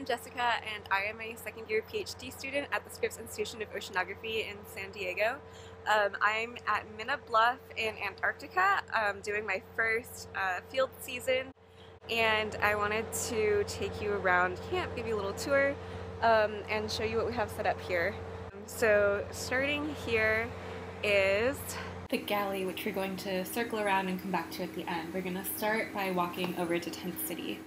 I'm Jessica, and I am a second-year PhD student at the Scripps Institution of Oceanography in San Diego. I'm at Minna, Bluff in Antarctica, doing my first field season, and I wanted to take you around camp, give you a little tour, and show you what we have set up here. So starting here is the galley, which we're going to circle around and come back to at the end. We're going to start by walking over to Tent City.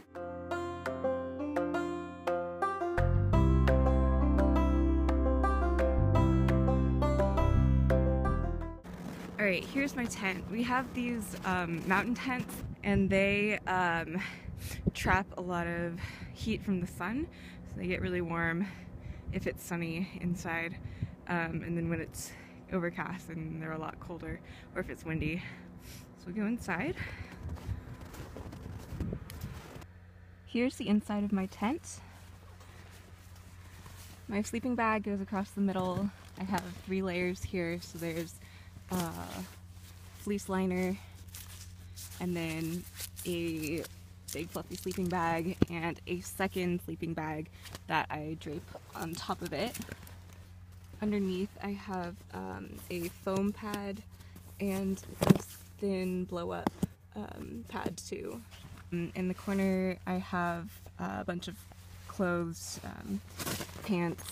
Alright, here's my tent. We have these mountain tents, and they trap a lot of heat from the sun, so they get really warm if it's sunny inside, and then when it's overcast and they're a lot colder, or if it's windy. So we go inside. Here's the inside of my tent. My sleeping bag goes across the middle. I have 3 layers here, so there's fleece liner, and then a big fluffy sleeping bag, and a second sleeping bag that I drape on top of it. Underneath I have a foam pad and a thin blow-up pad too. In the corner I have a bunch of clothes, pants,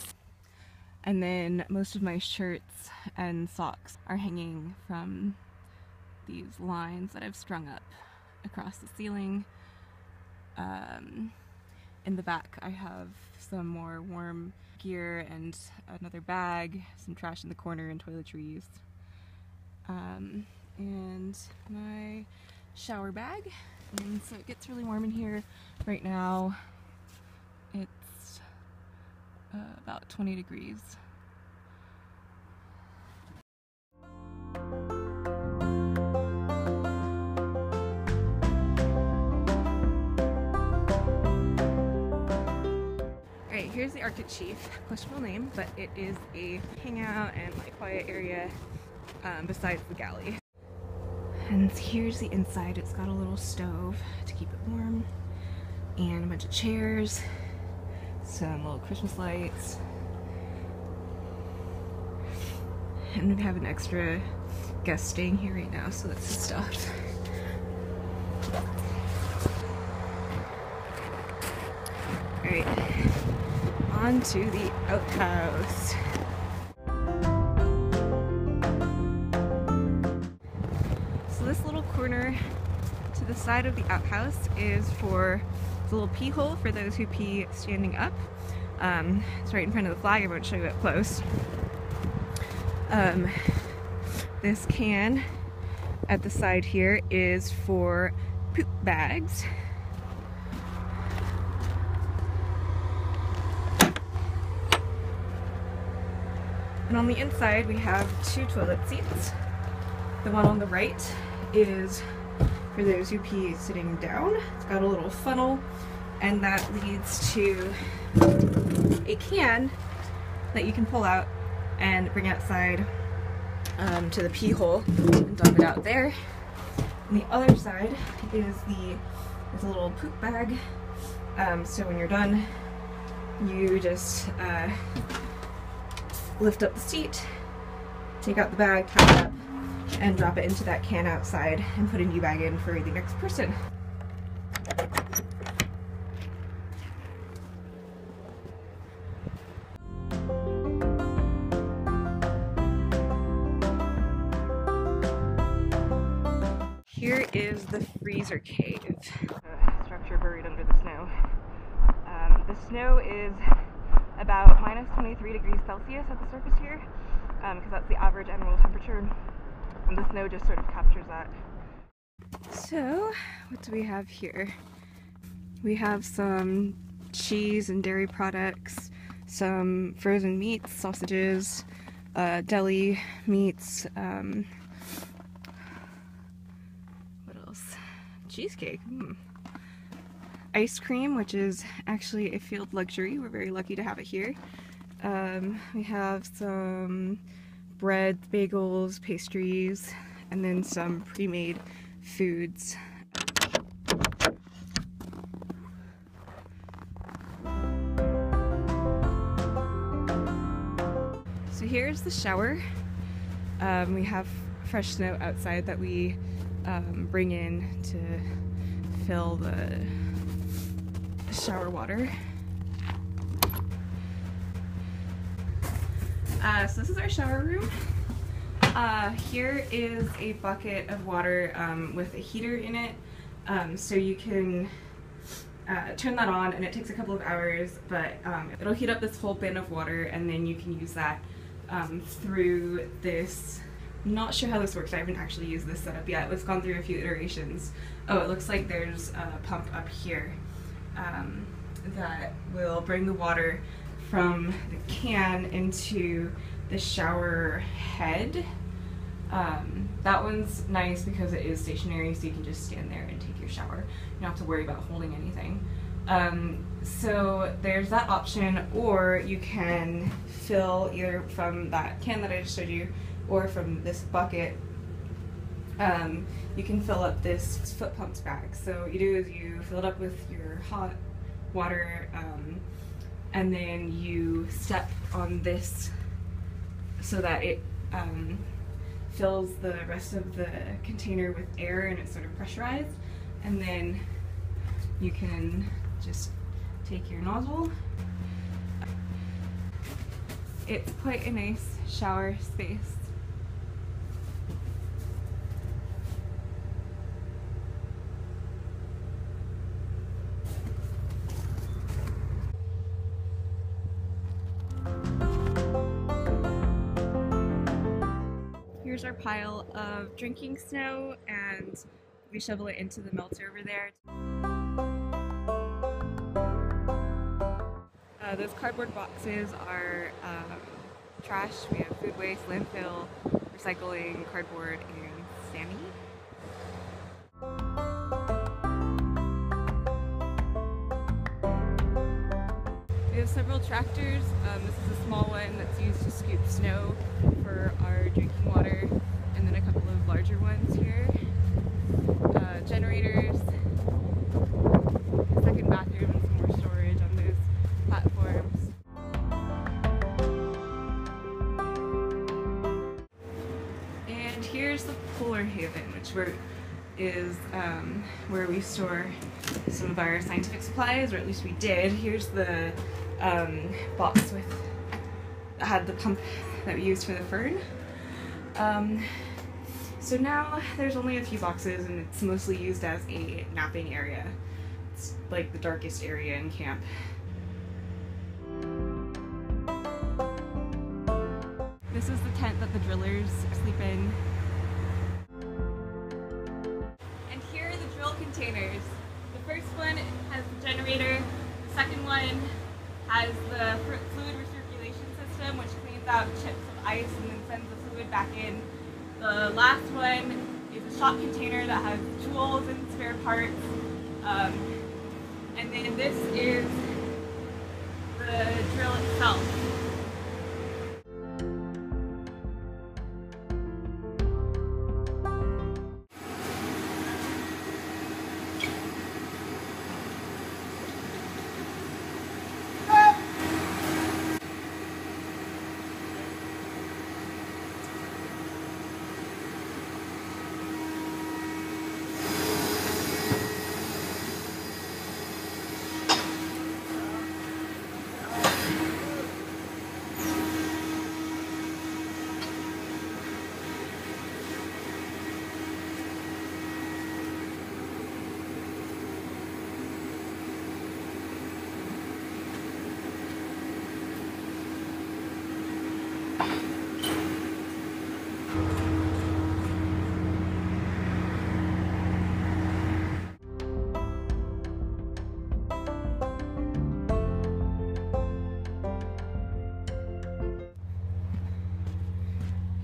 and then most of my shirts and socks are hanging from these lines that I've strung up across the ceiling. In the back I have some more warm gear and another bag, some trash in the corner, and toiletries. And my shower bag. And so it gets really warm in here right now. It's about 20 degrees. Alright, here's the Arctic Chief. Questionable name, but it is a hangout and like quiet area besides the galley. And here's the inside. It's got a little stove to keep it warm, and a bunch of chairs, some little Christmas lights, and we have an extra guest staying here right now, so that's the stuff. Alright, on to the outhouse. So this little corner to the side of the outhouse is for the little pee hole for those who pee standing up. It's right in front of the flag. I won't show you up close. This can at the side here is for poop bags. And on the inside we have 2 toilet seats. The one on the right is for those who pee sitting down. It's got a little funnel, and that leads to a can that you can pull out and bring outside to the pee hole and dump it out there. On the other side is a little poop bag. So when you're done, you just lift up the seat, take out the bag, tie it up, and drop it into that can outside and put a new bag in for the next person. Here is the freezer cave. A structure buried under the snow. The snow is about minus 23 degrees Celsius at the surface here, because that's the average annual temperature, and the snow just sort of captures that. So, what do we have here? We have some cheese and dairy products, some frozen meats, sausages, deli meats, what else? Cheesecake. Ice cream, which is actually a field luxury. We're very lucky to have it here. We have some bread, bagels, pastries, and then some pre-made foods. So here's the shower. We have fresh snow outside that we bring in to fill the shower water. So this is our shower room. Here is a bucket of water with a heater in it, so you can turn that on and it takes a couple of hours, but it'll heat up this whole bin of water, and then you can use that through this. I'm not sure how this works. I haven't actually used this setup yet. It's gone through a few iterations. Oh, it looks like there's a pump up here that will bring the water from the can into the shower head. That one's nice because it is stationary, so you can just stand there and take your shower. You don't have to worry about holding anything. So there's that option, or you can fill either from that can that I just showed you or from this bucket. You can fill up this foot pumps bag. So what you do is you fill it up with your hot water, and then you step on this so that it fills the rest of the container with air and it's sort of pressurized, and then you can just take your nozzle. It's quite a nice shower space. Here's our pile of drinking snow, and we shovel it into the melter over there. Those cardboard boxes are trash. We have food waste, landfill, recycling, cardboard, and Sammy. We have several tractors. This is a small one that's used to scoop snow for our drinking water, and then a couple of larger ones here. Generators, a second bathroom, and some more storage on those platforms. And here's the Polar Haven, which is where we store some of our scientific supplies, or at least we did. Here's the box that had the pump that we used for the fern. So now there's only a few boxes, and it's mostly used as a napping area. It's like the darkest area in camp. This is the tent that the drillers sleep in. And here are the drill containers. The first one has the generator, the second one has the fluid recirculation system, which cleans out chips of ice and then sends the fluid back in. The last one is a shop container that has tools and spare parts. And then this is the drill itself.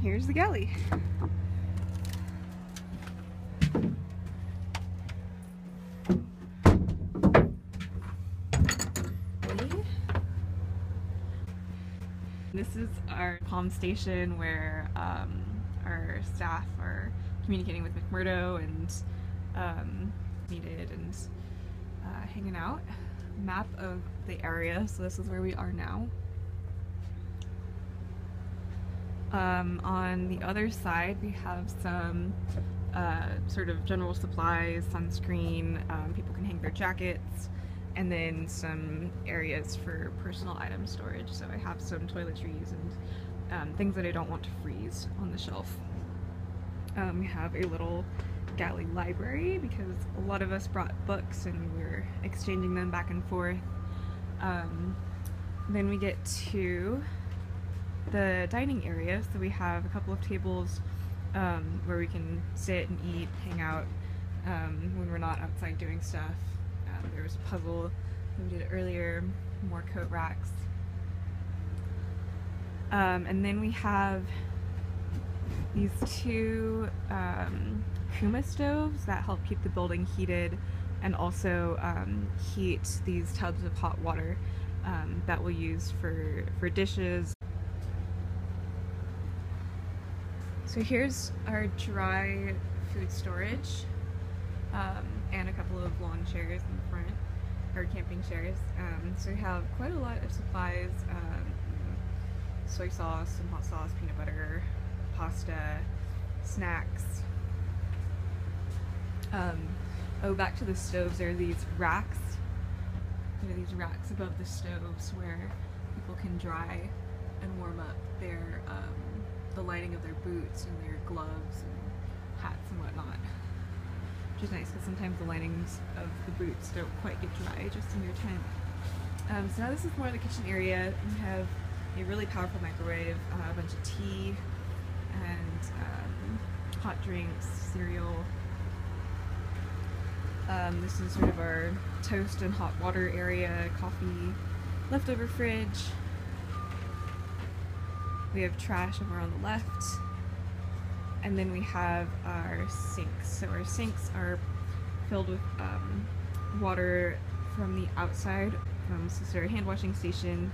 Here's the galley. This is our comm station where our staff are communicating with McMurdo and needed and hanging out. Map of the area, so this is where we are now. On the other side, we have some sort of general supplies, sunscreen, people can hang their jackets, and then some areas for personal item storage. So I have some toiletries and things that I don't want to freeze on the shelf. We have a little galley library because a lot of us brought books and we're exchanging them back and forth. Then we get to the dining area, so we have a couple of tables where we can sit and eat, hang out when we're not outside doing stuff. There was a puzzle that we did earlier, more coat racks. And then we have these two Kuma stoves that help keep the building heated and also heat these tubs of hot water that we'll use for dishes. So here's our dry food storage and a couple of lawn chairs in the front, or camping chairs. So we have quite a lot of supplies, soy sauce, some hot sauce, peanut butter, pasta, snacks. Oh, back to the stoves, there are these racks. There are these racks above the stoves where people can dry and warm up their the lining of their boots and their gloves and hats and whatnot. Which is nice because sometimes the linings of the boots don't quite get dry just in your tent. So now this is more of the kitchen area. We have a really powerful microwave, a bunch of tea and hot drinks, cereal. This is sort of our toast and hot water area, coffee, leftover fridge. We have trash over on the left. And then we have our sinks. So our sinks are filled with water from the outside. This is our hand washing station,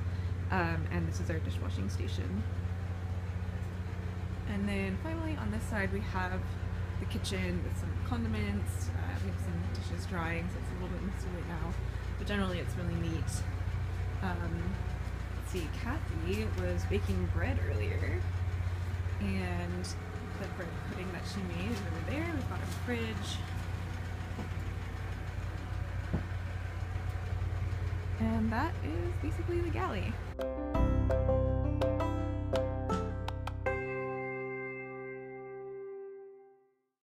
and this is our dishwashing station. And then finally on this side we have the kitchen with some condiments. We have some dishes drying, so it's a little bit messy right now, but generally it's really neat. Let's see, Kathy was baking bread earlier, and the bread pudding that she made is over there. We've got a fridge. And that is basically the galley.